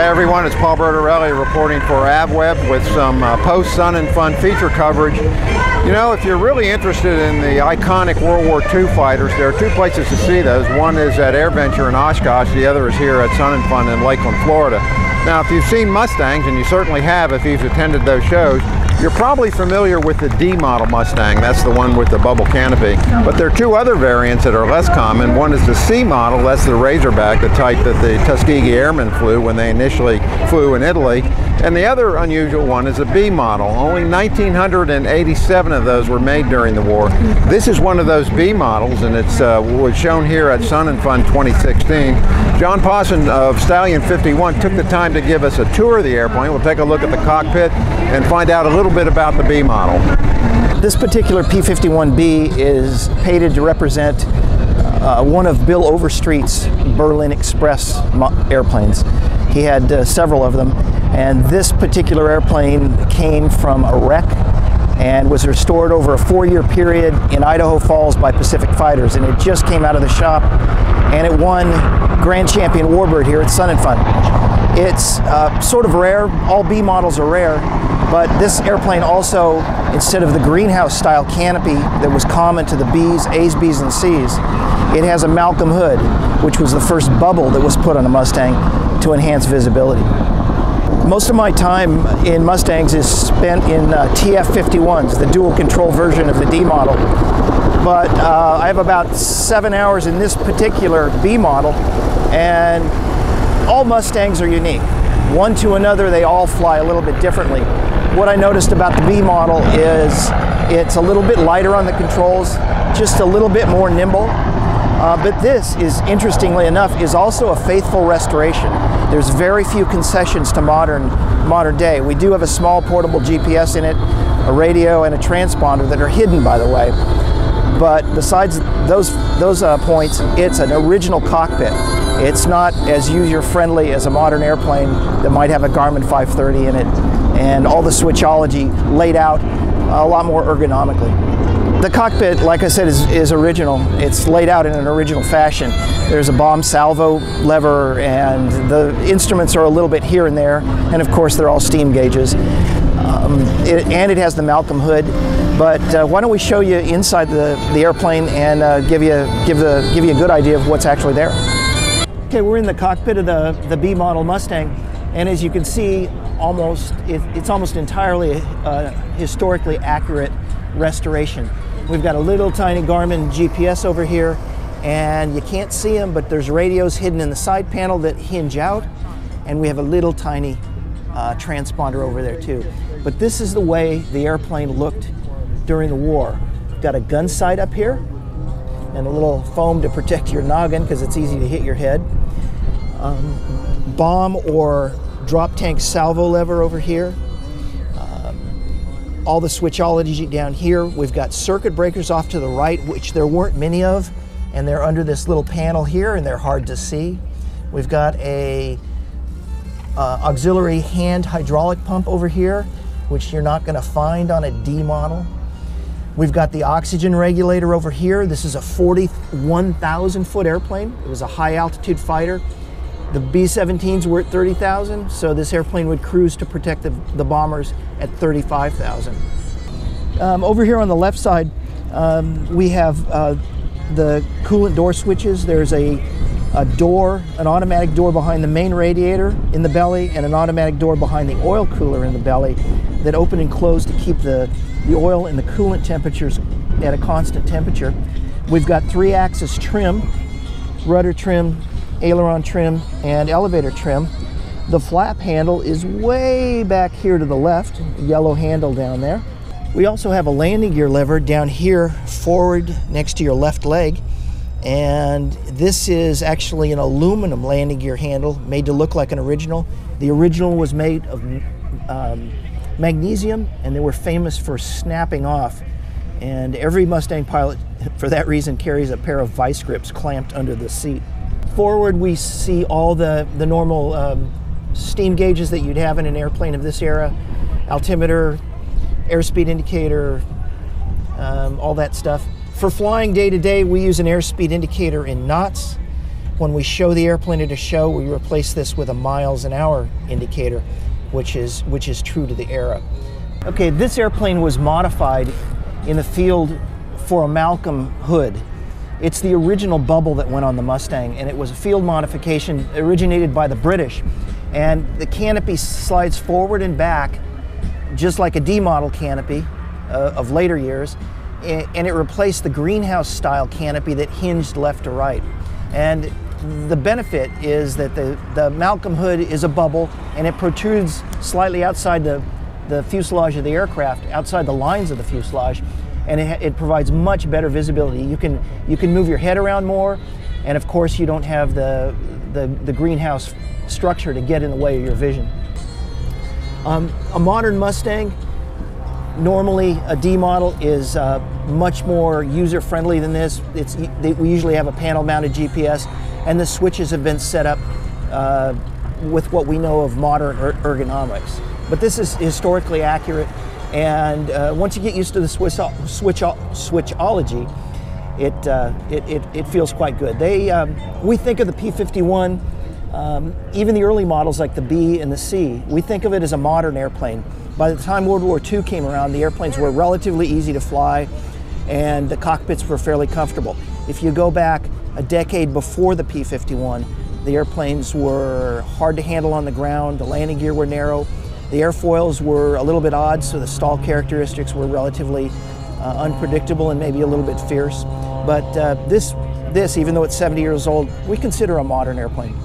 Hey everyone, it's Paul Bertorelli reporting for AVweb with some post-Sun and Fun feature coverage. You know, if you're really interested in the iconic World War II fighters, there are two places to see those. One is at AirVenture in Oshkosh, the other is here at Sun and Fun in Lakeland, Florida. Now, if you've seen Mustangs, and you certainly have if you've attended those shows, you're probably familiar with the D model Mustang. That's the one with the bubble canopy. But there are two other variants that are less common. One is the C model, that's the Razorback, the type that the Tuskegee Airmen flew when they initially flew in Italy. And the other unusual one is a B model. Only 1,987 of those were made during the war. This is one of those B models, and it's was shown here at Sun and Fun 2016. John Pawson of Stallion 51 took the time to give us a tour of the airplane. We'll take a look at the cockpit and find out a little bit about the B model. This particular P-51B is painted to represent one of Bill Overstreet's Berlin Express airplanes. He had several of them, and this particular airplane came from a wreck and was restored over a 4-year period in Idaho Falls by Pacific Fighters, and it just came out of the shop, and it won Grand Champion Warbird here at Sun and Fun. It's sort of rare. All B models are rare, but this airplane also, instead of the greenhouse style canopy that was common to the Bs, As, Bs, and Cs, it has a Malcolm hood, which was the first bubble that was put on a Mustang to enhance visibility. Most of my time in Mustangs is spent in TF51s, the dual control version of the D model. But I have about 7 hours in this particular B model, and all Mustangs are unique. One to another, they all fly a little bit differently. What I noticed about the B model is it's a little bit lighter on the controls, just a little bit more nimble. But this is, interestingly enough, is also a faithful restoration. There's very few concessions to modern day. We do have a small portable GPS in it, a radio, and a transponder that are hidden, by the way. But besides those points, it's an original cockpit. It's not as user-friendly as a modern airplane that might have a Garmin 530 in it, and all the switchology laid out a lot more ergonomically. The cockpit, like I said, is original. It's laid out in an original fashion. There's a bomb salvo lever, and the instruments are a little bit here and there, and of course they're all steam gauges. And it has the Malcolm hood. But why don't we show you inside the airplane and give you a good idea of what's actually there. Okay, we're in the cockpit of the B model Mustang, and as you can see, it's almost entirely a historically accurate restoration. We've got a little tiny Garmin GPS over here, and you can't see them, but there's radios hidden in the side panel that hinge out, and we have a little tiny transponder over there too. But this is the way the airplane looked during the war. We've got a gun sight up here, and a little foam to protect your noggin because it's easy to hit your head. Bomb or drop tank salvo lever over here. All the switchology down here. We've got circuit breakers off to the right, which there weren't many of, and they're under this little panel here, and they're hard to see. We've got a auxiliary hand hydraulic pump over here, which you're not going to find on a D model. We've got the oxygen regulator over here. This is a 41,000-foot airplane. It was a high-altitude fighter. The B-17s were at 30,000, so this airplane would cruise to protect the bombers at 35,000. Over here on the left side, we have the coolant door switches. There's an automatic door behind the main radiator in the belly, and an automatic door behind the oil cooler in the belly that open and close to keep the oil and the coolant temperatures at a constant temperature. We've got 3-axis trim, rudder trim, aileron trim, and elevator trim. The flap handle is way back here to the left, yellow handle down there. We also have a landing gear lever down here forward next to your left leg, and this is actually an aluminum landing gear handle made to look like an original. The original was made of magnesium, and they were famous for snapping off, and every Mustang pilot for that reason carries a pair of vice grips clamped under the seat. Forward we see all the normal steam gauges that you'd have in an airplane of this era, altimeter, airspeed indicator, all that stuff. For flying day to day, we use an airspeed indicator in knots. When we show the airplane at a show, we replace this with a miles an hour indicator, which is true to the era. Okay, this airplane was modified in the field for a Malcolm hood. It's the original bubble that went on the Mustang, and it was a field modification originated by the British. And the canopy slides forward and back, just like a D model canopy of later years, and it replaced the greenhouse style canopy that hinged left to right. And the benefit is that the Malcolm hood is a bubble, and it protrudes slightly outside the fuselage of the aircraft, outside the lines of the fuselage, and it provides much better visibility. You can move your head around more, and of course you don't have the greenhouse structure to get in the way of your vision. A modern Mustang, normally a D model, is much more user-friendly than this. We usually have a panel-mounted GPS, and the switches have been set up with what we know of modern ergonomics. But this is historically accurate, and once you get used to the switchology, it feels quite good. We think of the P-51, even the early models like the B and the C, we think of it as a modern airplane. By the time World War II came around, the airplanes were relatively easy to fly, and the cockpits were fairly comfortable. If you go back a decade before the P-51, the airplanes were hard to handle on the ground, the landing gear were narrow, the airfoils were a little bit odd, so the stall characteristics were relatively unpredictable and maybe a little bit fierce. But this, even though it's 70 years old, we consider a modern airplane.